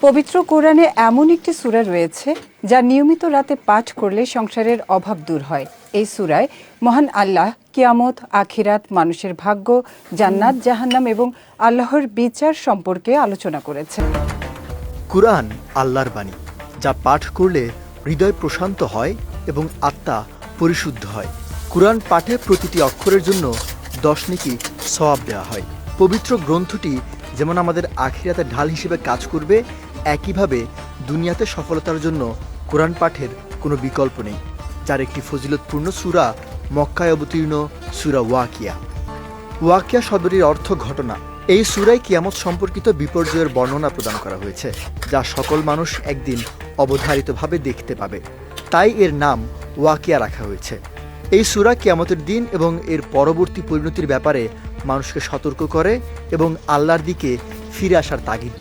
পবিত্র কোরআনে এমন একটি সূরা রয়েছে যা নিয়মিত রাতে পাঠ করলে সংসারের অভাব দূর হয়। এই সূরায় মহান আল্লাহ কিয়ামত, আখিরাত, মানুষের ভাগ্য, জান্নাত, জাহান্নাম এবং আল্লাহর বিচার সম্পর্কে আলোচনা করেছেন। কুরআন আল্লাহর বাণী, যা পাঠ করলে হৃদয় প্রশান্ত হয় এবং আত্মা পরিশুদ্ধ হয়। কুরআন পাঠে প্রতিটি অক্ষরের জন্য 10 নেকি সওয়াব দেওয়া হয়। পবিত্র গ্রন্থটি যেমন আমাদের আখিরাতের ঢাল হিসেবে কাজ করবে, একইভাবে দুনিয়াতে সফলতার জন্য কুরআন পাঠের কোনো বিকল্প নেই, যার একটি ফজিলতপূর্ণ সূরা মক্কায় অবতীর্ণ সূরা ওয়াকিয়া। ওয়াকিয়া শব্দটির অর্থ ঘটনা। এই সূরায় কিয়ামত সম্পর্কিত বিপর্যয়ের বর্ণনা প্রদান করা হয়েছে, যা সকল মানুষ একদিন অবধারিতভাবে দেখতে পাবে। তাই এর নাম ওয়াকিয়া রাখা হয়েছে। এই সূরা কিয়ামতের দিন এবং এর পরবর্তী পরিণতির ব্যাপারে মানুষকে সতর্ক করে এবং আল্লাহর দিকে ফিরে আসার তাগিদ